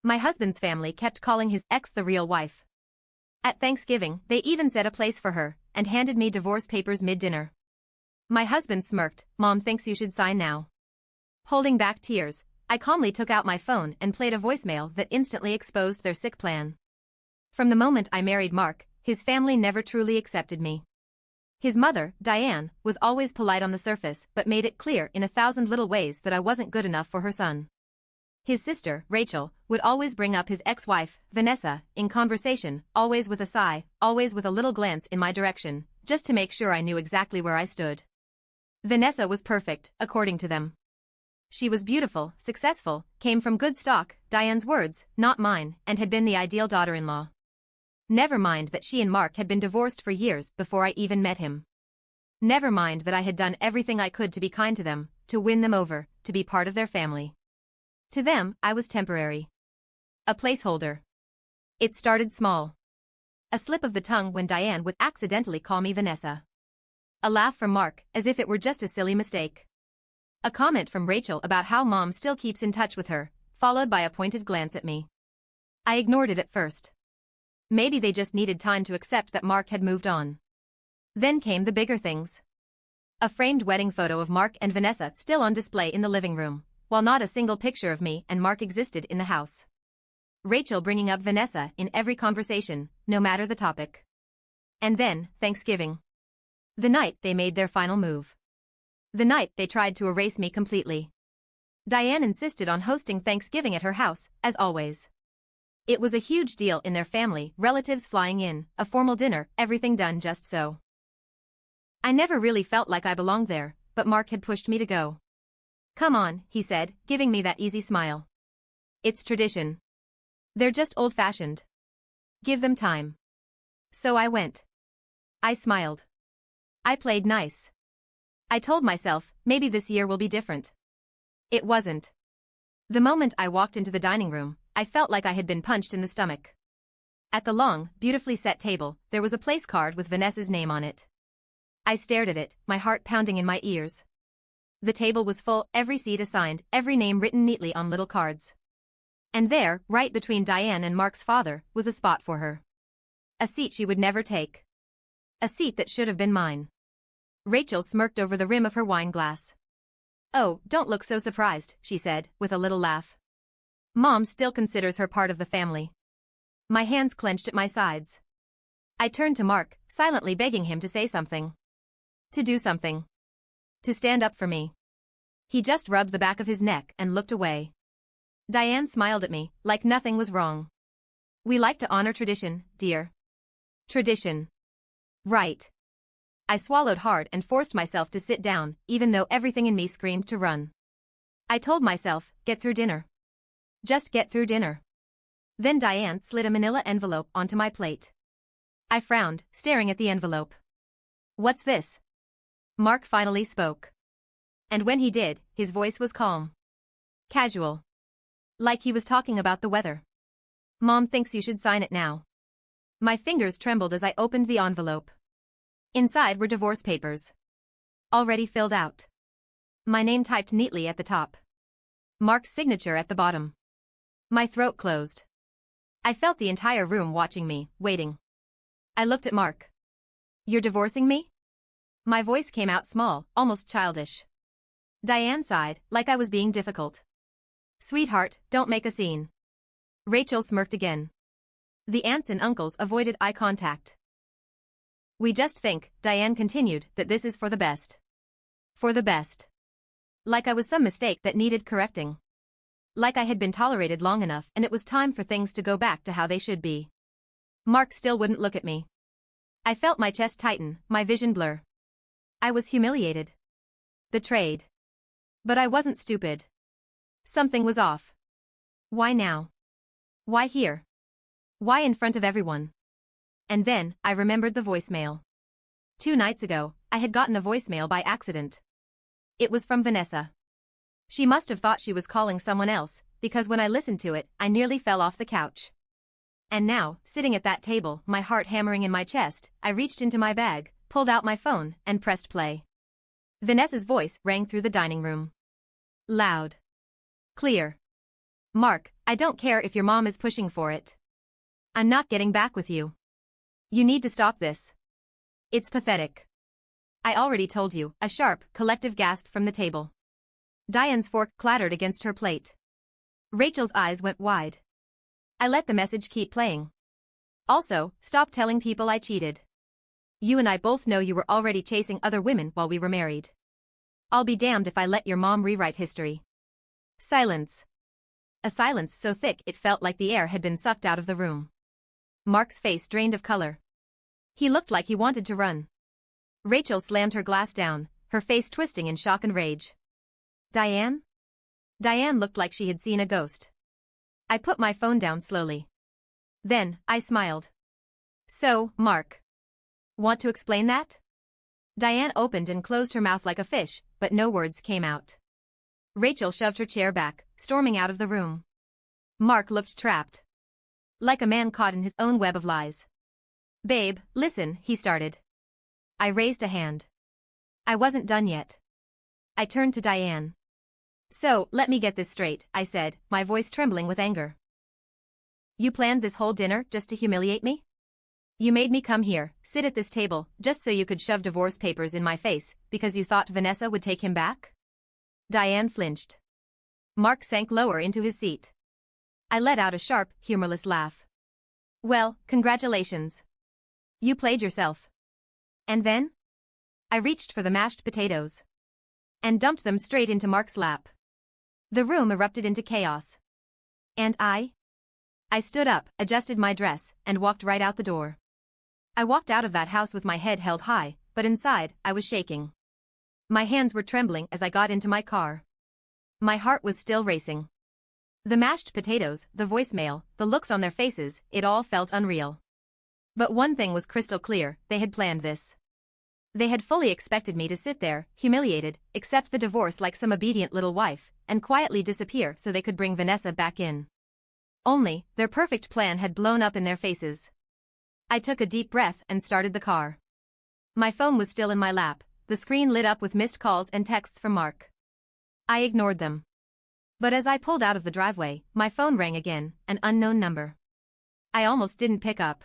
My husband's family kept calling his ex the real wife. At Thanksgiving, they even set a place for her, and handed me divorce papers mid-dinner. My husband smirked. Mom thinks you should sign now. Holding back tears, I calmly took out my phone and played a voicemail that instantly exposed their sick plan. From the moment I married Mark, his family never truly accepted me. His mother, Diane, was always polite on the surface but made it clear in 1,000 little ways that I wasn't good enough for her son. His sister, Rachel, would always bring up his ex-wife, Vanessa, in conversation, always with a sigh, always with a little glance in my direction, just to make sure I knew exactly where I stood. Vanessa was perfect, according to them. She was beautiful, successful, came from good stock, Diane's words, not mine, and had been the ideal daughter-in-law. Never mind that she and Mark had been divorced for years before I even met him. Never mind that I had done everything I could to be kind to them, to win them over, to be part of their family. To them, I was temporary. A placeholder. It started small. A slip of the tongue when Diane would accidentally call me Vanessa. A laugh from Mark, as if it were just a silly mistake. A comment from Rachel about how Mom still keeps in touch with her, followed by a pointed glance at me. I ignored it at first. Maybe they just needed time to accept that Mark had moved on. Then came the bigger things. A framed wedding photo of Mark and Vanessa still on display in the living room, while not a single picture of me and Mark existed in the house. Rachel bringing up Vanessa in every conversation, no matter the topic. And then, Thanksgiving. The night they made their final move. The night they tried to erase me completely. Diane insisted on hosting Thanksgiving at her house, as always. It was a huge deal in their family, relatives flying in, a formal dinner, everything done just so. I never really felt like I belonged there, but Mark had pushed me to go. Come on, he said, giving me that easy smile. It's tradition. They're just old-fashioned. Give them time. So I went. I smiled. I played nice. I told myself, maybe this year will be different. It wasn't. The moment I walked into the dining room, I felt like I had been punched in the stomach. At the long, beautifully set table, there was a place card with Vanessa's name on it. I stared at it, my heart pounding in my ears. The table was full, every seat assigned, every name written neatly on little cards. And there, right between Diane and Mark's father, was a spot for her. A seat she would never take. A seat that should have been mine. Rachel smirked over the rim of her wine glass. Oh, don't look so surprised, she said, with a little laugh. Mom still considers her part of the family. My hands clenched at my sides. I turned to Mark, silently begging him to say something. To do something. To stand up for me. He just rubbed the back of his neck and looked away. Diane smiled at me, like nothing was wrong. We like to honor tradition, dear. Tradition. Right. I swallowed hard and forced myself to sit down, even though everything in me screamed to run. I told myself, get through dinner. Just get through dinner. Then Diane slid a manila envelope onto my plate. I frowned, staring at the envelope. What's this? Mark finally spoke. And when he did, his voice was calm. Casual. Like he was talking about the weather. Mom thinks you should sign it now. My fingers trembled as I opened the envelope. Inside were divorce papers. Already filled out. My name typed neatly at the top. Mark's signature at the bottom. My throat closed. I felt the entire room watching me, waiting. I looked at Mark. You're divorcing me? My voice came out small, almost childish. Diane sighed, like I was being difficult. Sweetheart, don't make a scene. Rachel smirked again. The aunts and uncles avoided eye contact. We just think, Diane continued, that this is for the best. For the best. Like I was some mistake that needed correcting. Like I had been tolerated long enough and it was time for things to go back to how they should be. Mark still wouldn't look at me. I felt my chest tighten, my vision blur. I was humiliated. Betrayed. But I wasn't stupid. Something was off. Why now? Why here? Why in front of everyone? And then, I remembered the voicemail. 2 nights ago, I had gotten a voicemail by accident. It was from Vanessa. She must have thought she was calling someone else, because when I listened to it, I nearly fell off the couch. And now, sitting at that table, my heart hammering in my chest, I reached into my bag, pulled out my phone, and pressed play. Vanessa's voice rang through the dining room. Loud. Clear. Mark, I don't care if your mom is pushing for it. I'm not getting back with you. You need to stop this. It's pathetic. I already told you, a sharp, collective gasp from the table. Diane's fork clattered against her plate. Rachel's eyes went wide. I let the message keep playing. Also, stop telling people I cheated. You and I both know you were already chasing other women while we were married. I'll be damned if I let your mom rewrite history. Silence. A silence so thick it felt like the air had been sucked out of the room. Mark's face drained of color. He looked like he wanted to run. Rachel slammed her glass down, her face twisting in shock and rage. Diane? Diane looked like she had seen a ghost. I put my phone down slowly. Then, I smiled. So, Mark. Want to explain that? Diane opened and closed her mouth like a fish, but no words came out. Rachel shoved her chair back, storming out of the room. Mark looked trapped. Like a man caught in his own web of lies. Babe, listen, he started. I raised a hand. I wasn't done yet. I turned to Diane. So, let me get this straight, I said, my voice trembling with anger. You planned this whole dinner just to humiliate me? You made me come here, sit at this table, just so you could shove divorce papers in my face, because you thought Vanessa would take him back? Diane flinched. Mark sank lower into his seat. I let out a sharp, humorless laugh. Well, congratulations. You played yourself. And then? I reached for the mashed potatoes. And dumped them straight into Mark's lap. The room erupted into chaos. And I stood up, adjusted my dress, and walked right out the door. I walked out of that house with my head held high, but inside, I was shaking. My hands were trembling as I got into my car. My heart was still racing. The mashed potatoes, the voicemail, the looks on their faces, it all felt unreal. But one thing was crystal clear, they had planned this. They had fully expected me to sit there, humiliated, accept the divorce like some obedient little wife, and quietly disappear so they could bring Vanessa back in. Only, their perfect plan had blown up in their faces. I took a deep breath and started the car. My phone was still in my lap, the screen lit up with missed calls and texts from Mark. I ignored them. But as I pulled out of the driveway, my phone rang again, an unknown number. I almost didn't pick up.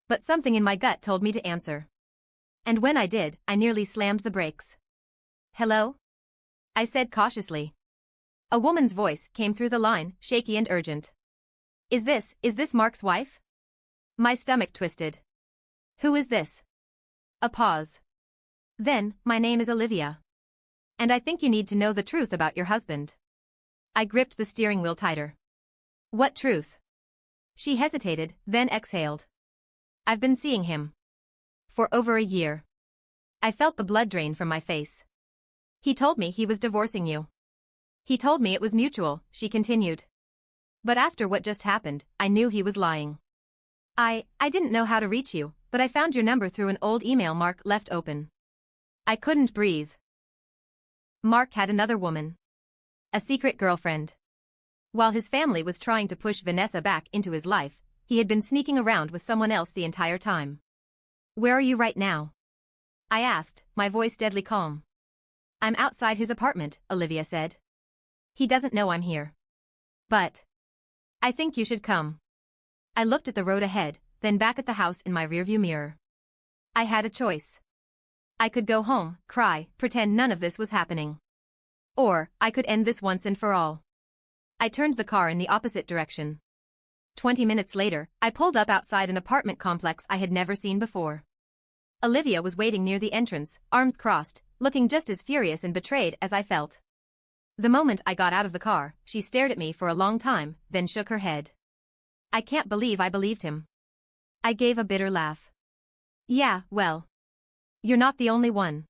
But something in my gut told me to answer. And when I did, I nearly slammed the brakes. Hello? I said cautiously. A woman's voice came through the line, shaky and urgent. Is this Mark's wife? My stomach twisted. Who is this? A pause. Then, my name is Olivia. And I think you need to know the truth about your husband. I gripped the steering wheel tighter. What truth? She hesitated, then exhaled. I've been seeing him. For over a year. I felt the blood drain from my face. He told me he was divorcing you. He told me it was mutual, she continued. But after what just happened, I knew he was lying. I didn't know how to reach you, but I found your number through an old email Mark left open. I couldn't breathe. Mark had another woman. A secret girlfriend. While his family was trying to push Vanessa back into his life, he had been sneaking around with someone else the entire time. Where are you right now? I asked, my voice deadly calm. I'm outside his apartment, Olivia said. He doesn't know I'm here. But I think you should come. I looked at the road ahead, then back at the house in my rearview mirror. I had a choice. I could go home, cry, pretend none of this was happening. Or, I could end this once and for all. I turned the car in the opposite direction. 20 minutes later, I pulled up outside an apartment complex I had never seen before. Olivia was waiting near the entrance, arms crossed, looking just as furious and betrayed as I felt. The moment I got out of the car, she stared at me for a long time, then shook her head. I can't believe I believed him. I gave a bitter laugh. Yeah, well. You're not the only one.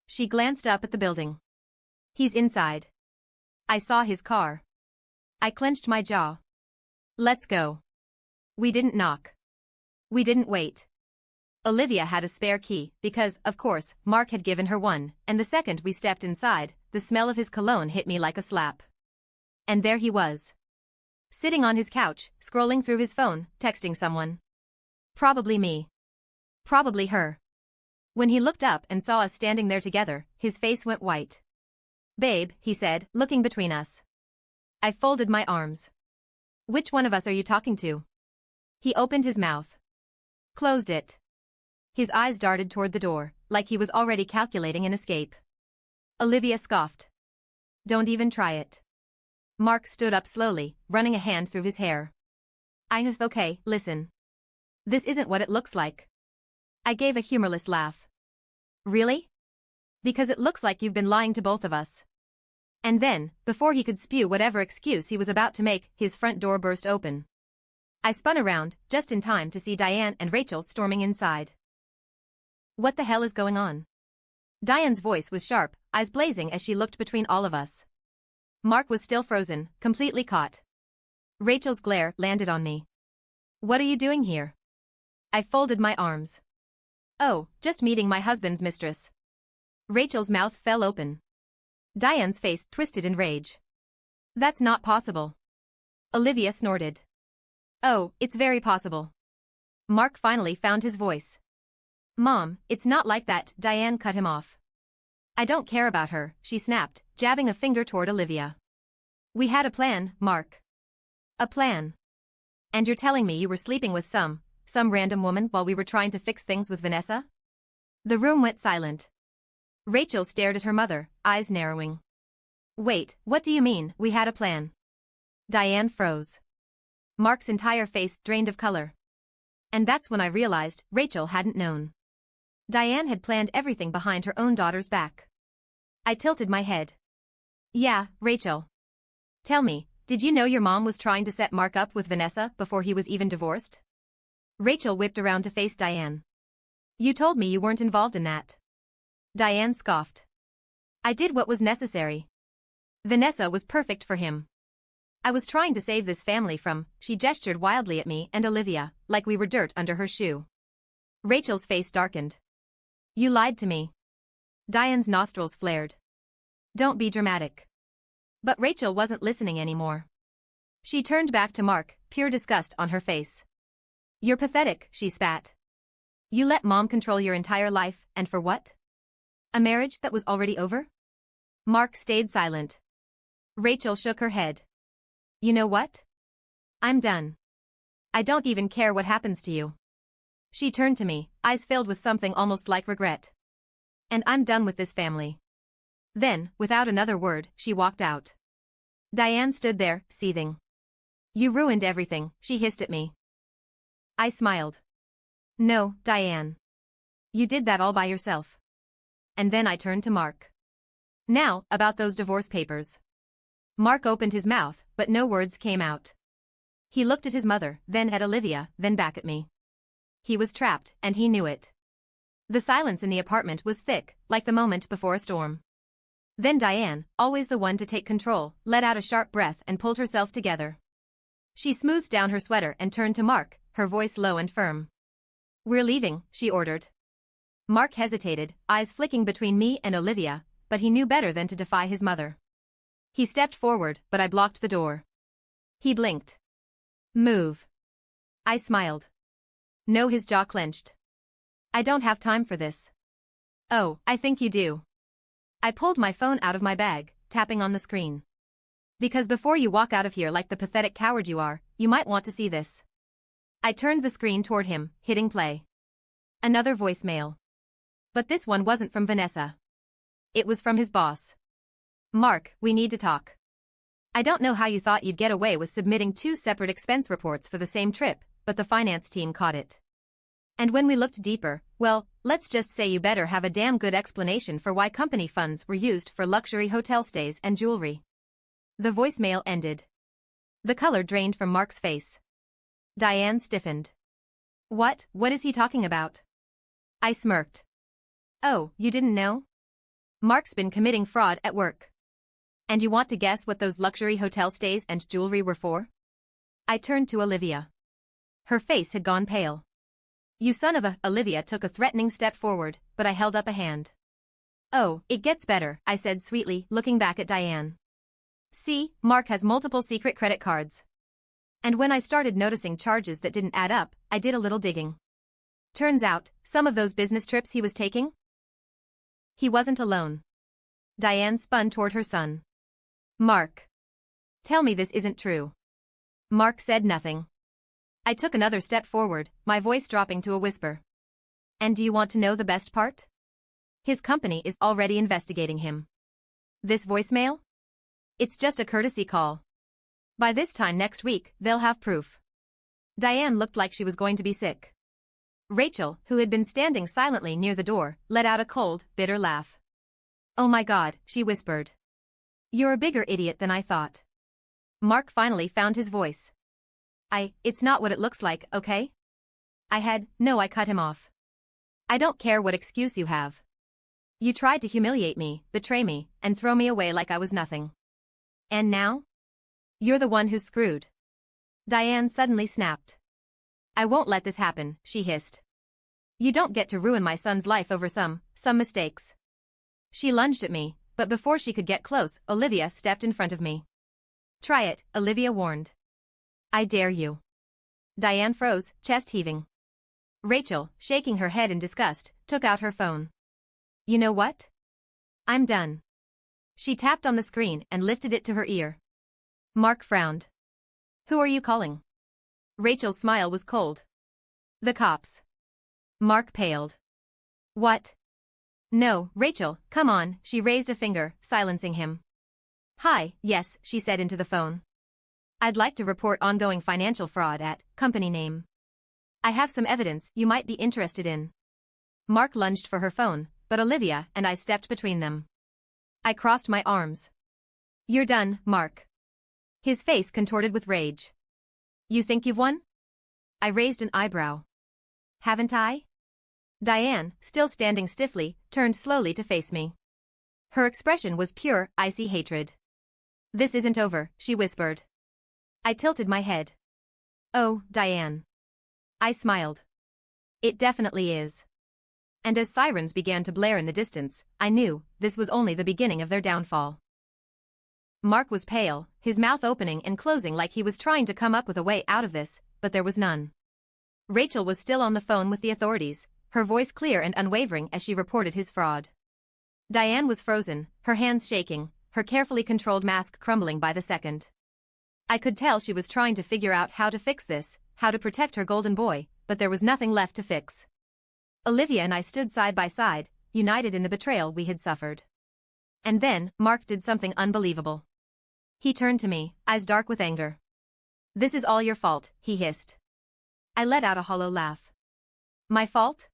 She glanced up at the building. He's inside. I saw his car. I clenched my jaw. Let's go. We didn't knock. We didn't wait. Olivia had a spare key because, of course, Mark had given her one, and the second we stepped inside, the smell of his cologne hit me like a slap. And there he was. Sitting on his couch, scrolling through his phone, texting someone. Probably me. Probably her. When he looked up and saw us standing there together, his face went white. Babe, he said, looking between us. I folded my arms. Which one of us are you talking to? He opened his mouth. Closed it. His eyes darted toward the door, like he was already calculating an escape. Olivia scoffed. Don't even try it. Mark stood up slowly, running a hand through his hair. Okay, listen. This isn't what it looks like. I gave a humorless laugh. Really? Because it looks like you've been lying to both of us. And then, before he could spew whatever excuse he was about to make, his front door burst open. I spun around, just in time to see Diane and Rachel storming inside. What the hell is going on? Diane's voice was sharp, eyes blazing as she looked between all of us. Mark was still frozen, completely caught. Rachel's glare landed on me. What are you doing here? I folded my arms. Oh, just meeting my husband's mistress. Rachel's mouth fell open. Diane's face twisted in rage. That's not possible. Olivia snorted. Oh, it's very possible. Mark finally found his voice. Mom, it's not like that, Diane cut him off. I don't care about her, she snapped, jabbing a finger toward Olivia. We had a plan, Mark. A plan. And you're telling me you were sleeping with some random woman while we were trying to fix things with Vanessa? The room went silent. Rachel stared at her mother, eyes narrowing. Wait, what do you mean, we had a plan? Diane froze. Mark's entire face drained of color. And that's when I realized Rachel hadn't known. Diane had planned everything behind her own daughter's back. I tilted my head. Yeah, Rachel. Tell me, did you know your mom was trying to set Mark up with Vanessa before he was even divorced? Rachel whipped around to face Diane. You told me you weren't involved in that. Diane scoffed. I did what was necessary. Vanessa was perfect for him. I was trying to save this family from, she gestured wildly at me and Olivia, like we were dirt under her shoe. Rachel's face darkened. You lied to me. Diane's nostrils flared. Don't be dramatic. But Rachel wasn't listening anymore. She turned back to Mark, pure disgust on her face. You're pathetic, she spat. You let Mom control your entire life, and for what? A marriage that was already over? Mark stayed silent. Rachel shook her head. You know what? I'm done. I don't even care what happens to you. She turned to me, eyes filled with something almost like regret. And I'm done with this family. Then, without another word, she walked out. Diane stood there, seething. You ruined everything, she hissed at me. I smiled. No, Diane. You did that all by yourself. And then I turned to Mark. Now, about those divorce papers. Mark opened his mouth, but no words came out. He looked at his mother, then at Olivia, then back at me. He was trapped, and he knew it. The silence in the apartment was thick, like the moment before a storm. Then Diane, always the one to take control, let out a sharp breath and pulled herself together. She smoothed down her sweater and turned to Mark, her voice low and firm. We're leaving, she ordered. Mark hesitated, eyes flicking between me and Olivia, but he knew better than to defy his mother. He stepped forward, but I blocked the door. He blinked. Move. I smiled. No, his jaw clenched. I don't have time for this. Oh, I think you do. I pulled my phone out of my bag, tapping on the screen. Because before you walk out of here like the pathetic coward you are, you might want to see this. I turned the screen toward him, hitting play. Another voicemail. But this one wasn't from Vanessa. It was from his boss. Mark, we need to talk. I don't know how you thought you'd get away with submitting 2 separate expense reports for the same trip, but the finance team caught it. And when we looked deeper, well, let's just say you better have a damn good explanation for why company funds were used for luxury hotel stays and jewelry. The voicemail ended. The color drained from Mark's face. Diane stiffened. What is he talking about? I smirked. Oh, you didn't know? Mark's been committing fraud at work. And you want to guess what those luxury hotel stays and jewelry were for? I turned to Olivia. Her face had gone pale. You son of a... Olivia took a threatening step forward, but I held up a hand. Oh, it gets better, I said sweetly, looking back at Diane. See, Mark has multiple secret credit cards. And when I started noticing charges that didn't add up, I did a little digging. Turns out, some of those business trips he was taking? He wasn't alone. Diane spun toward her son. Mark. Tell me this isn't true. Mark said nothing. I took another step forward, my voice dropping to a whisper. And do you want to know the best part? His company is already investigating him. This voicemail? It's just a courtesy call. By this time next week, they'll have proof. Diane looked like she was going to be sick. Rachel, who had been standing silently near the door, let out a cold, bitter laugh. Oh my God, she whispered. You're a bigger idiot than I thought. Mark finally found his voice. It's not what it looks like, okay? I cut him off. I don't care what excuse you have. You tried to humiliate me, betray me, and throw me away like I was nothing. And now? You're the one who's screwed. Diane suddenly snapped. I won't let this happen, she hissed. You don't get to ruin my son's life over some mistakes. She lunged at me, but before she could get close, Olivia stepped in front of me. Try it, Olivia warned. I dare you. Diane froze, chest heaving. Rachel, shaking her head in disgust, took out her phone. You know what? I'm done. She tapped on the screen and lifted it to her ear. Mark frowned. Who are you calling? Rachel's smile was cold. The cops. Mark paled. What? No, Rachel, come on, she raised a finger, silencing him. Hi, yes, she said into the phone. I'd like to report ongoing financial fraud at company name. I have some evidence you might be interested in. Mark lunged for her phone, but Olivia and I stepped between them. I crossed my arms. You're done, Mark. His face contorted with rage. You think you've won? I raised an eyebrow. Haven't I? Diane, still standing stiffly, turned slowly to face me. Her expression was pure, icy hatred. This isn't over, she whispered. I tilted my head. Oh, Diane. I smiled. It definitely is. And as sirens began to blare in the distance, I knew this was only the beginning of their downfall. Mark was pale, his mouth opening and closing like he was trying to come up with a way out of this, but there was none. Rachel was still on the phone with the authorities, her voice clear and unwavering as she reported his fraud. Diane was frozen, her hands shaking, her carefully controlled mask crumbling by the second. I could tell she was trying to figure out how to fix this, how to protect her golden boy, but there was nothing left to fix. Olivia and I stood side by side, united in the betrayal we had suffered. And then, Mark did something unbelievable. He turned to me, eyes dark with anger. This is all your fault, he hissed. I let out a hollow laugh. My fault?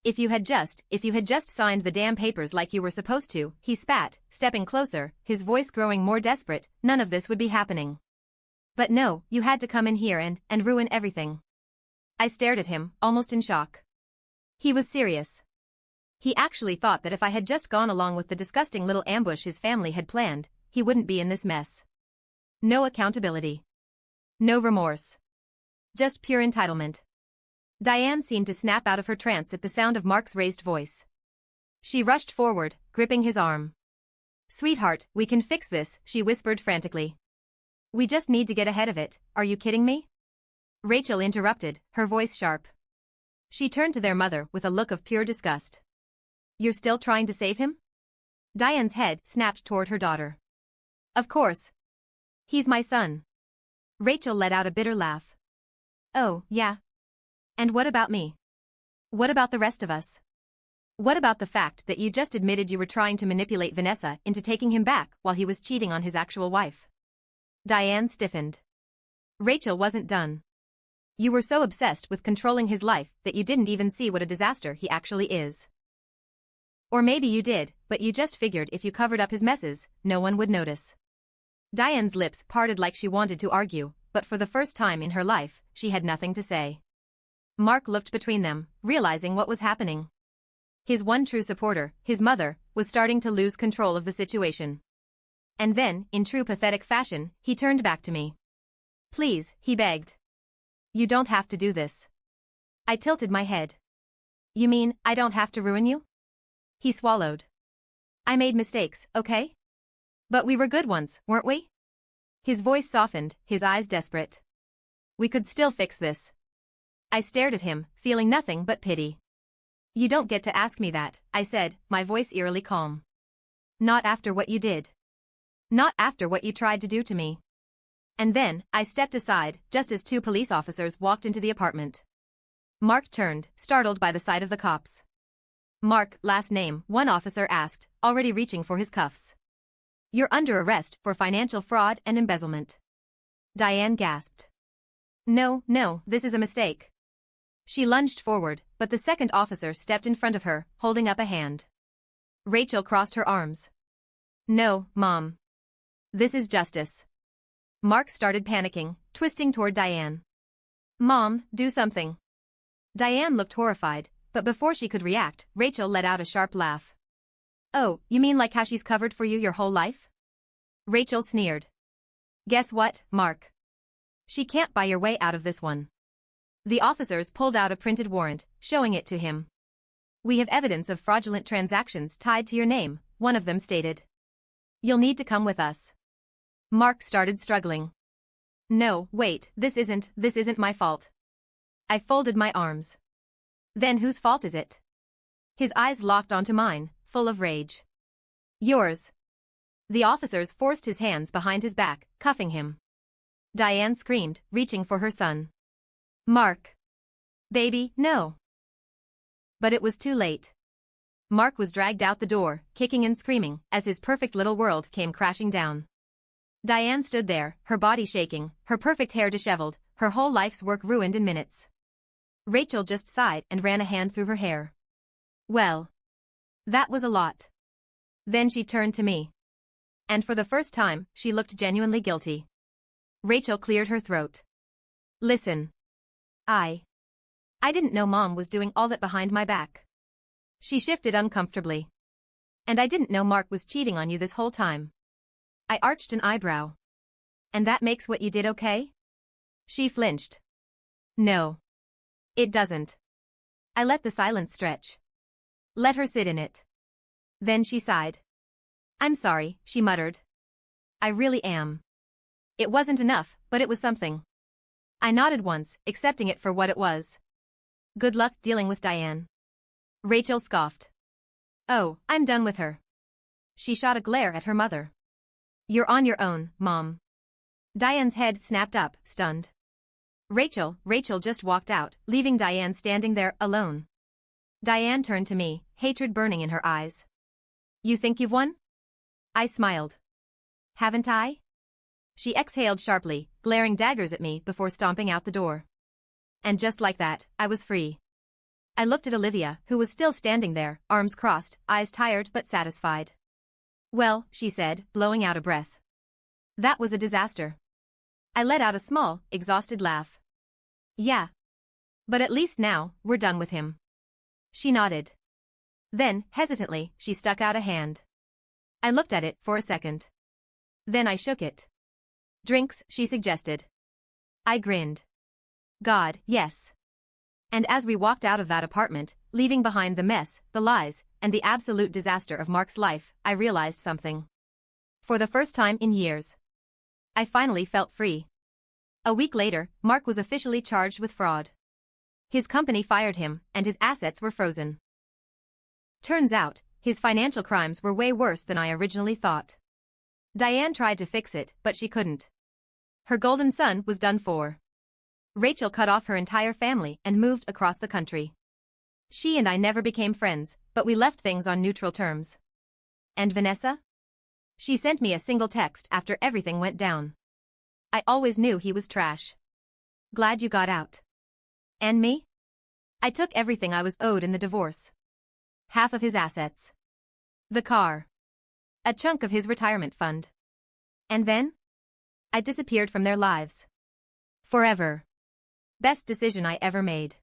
If you had just signed the damn papers like you were supposed to, he spat, stepping closer, his voice growing more desperate, none of this would be happening. But no, you had to come in here and ruin everything. I stared at him, almost in shock. He was serious. He actually thought that if I had just gone along with the disgusting little ambush his family had planned, he wouldn't be in this mess. No accountability. No remorse. Just pure entitlement. Diane seemed to snap out of her trance at the sound of Mark's raised voice. She rushed forward, gripping his arm. Sweetheart, we can fix this, she whispered frantically. We just need to get ahead of it, are you kidding me? Rachel interrupted, her voice sharp. She turned to their mother with a look of pure disgust. You're still trying to save him? Diane's head snapped toward her daughter. Of course. He's my son. Rachel let out a bitter laugh. Oh, yeah. And what about me? What about the rest of us? What about the fact that you just admitted you were trying to manipulate Vanessa into taking him back while he was cheating on his actual wife? Diane stiffened. Rachel wasn't done. You were so obsessed with controlling his life that you didn't even see what a disaster he actually is. Or maybe you did, but you just figured if you covered up his messes, no one would notice. Diane's lips parted like she wanted to argue, but for the first time in her life, she had nothing to say. Mark looked between them, realizing what was happening. His one true supporter, his mother, was starting to lose control of the situation. And then, in true pathetic fashion, he turned back to me. Please, he begged. You don't have to do this. I tilted my head. You mean, I don't have to ruin you? He swallowed. I made mistakes, okay? But we were good ones, weren't we? His voice softened, his eyes desperate. We could still fix this. I stared at him, feeling nothing but pity. You don't get to ask me that, I said, my voice eerily calm. Not after what you did. Not after what you tried to do to me. And then, I stepped aside, just as two police officers walked into the apartment. Mark turned, startled by the sight of the cops. "Mark, last name?" one officer asked, already reaching for his cuffs. "You're under arrest for financial fraud and embezzlement." Diane gasped. No, this is a mistake." She lunged forward, but the second officer stepped in front of her, holding up a hand. Rachel crossed her arms. "No, Mom. This is justice." Mark started panicking, twisting toward Diane. "Mom, do something." Diane looked horrified, but before she could react, Rachel let out a sharp laugh. "Oh, you mean like how she's covered for you your whole life?" Rachel sneered. "Guess what, Mark? She can't buy your way out of this one." The officers pulled out a printed warrant, showing it to him. "We have evidence of fraudulent transactions tied to your name," one of them stated. "You'll need to come with us." Mark started struggling. "No, wait, this isn't my fault." I folded my arms. "Then whose fault is it?" His eyes locked onto mine, full of rage. "Yours." The officers forced his hands behind his back, cuffing him. Diane screamed, reaching for her son. "Mark. Baby, no." But it was too late. Mark was dragged out the door, kicking and screaming, as his perfect little world came crashing down. Diane stood there, her body shaking, her perfect hair disheveled, her whole life's work ruined in minutes. Rachel just sighed and ran a hand through her hair. "Well. That was a lot." Then she turned to me. And for the first time, she looked genuinely guilty. Rachel cleared her throat. "Listen. I didn't know Mom was doing all that behind my back." She shifted uncomfortably. "And I didn't know Mark was cheating on you this whole time." I arched an eyebrow. "And that makes what you did okay?" She flinched. "No. It doesn't." I let the silence stretch. Let her sit in it. Then she sighed. "I'm sorry," she muttered. "I really am. It wasn't enough, but it was something." I nodded once, accepting it for what it was. "Good luck dealing with Diane." Rachel scoffed. "Oh, I'm done with her." She shot a glare at her mother. "You're on your own, Mom." Diane's head snapped up, stunned. Rachel just walked out, leaving Diane standing there, alone. Diane turned to me, hatred burning in her eyes. "You think you've won?" I smiled. "Haven't I?" She exhaled sharply, glaring daggers at me before stomping out the door. And just like that, I was free. I looked at Olivia, who was still standing there, arms crossed, eyes tired but satisfied. "Well," she said, blowing out a breath. "That was a disaster." I let out a small, exhausted laugh. "Yeah. But at least now, we're done with him." She nodded. Then, hesitantly, she stuck out a hand. I looked at it for a second. Then I shook it. "Drinks," she suggested. I grinned. God, yes. And as we walked out of that apartment, leaving behind the mess, the lies, and the absolute disaster of Mark's life, I realized something. For the first time in years, I finally felt free. A week later, Mark was officially charged with fraud. His company fired him, and his assets were frozen. Turns out, his financial crimes were way worse than I originally thought. Diane tried to fix it, but she couldn't. Her golden son was done for. Rachel cut off her entire family and moved across the country. She and I never became friends, but we left things on neutral terms. And Vanessa? She sent me a single text after everything went down. "I always knew he was trash. Glad you got out." And me? I took everything I was owed in the divorce. Half of his assets. The car. A chunk of his retirement fund. And then? I disappeared from their lives. Forever. Best decision I ever made.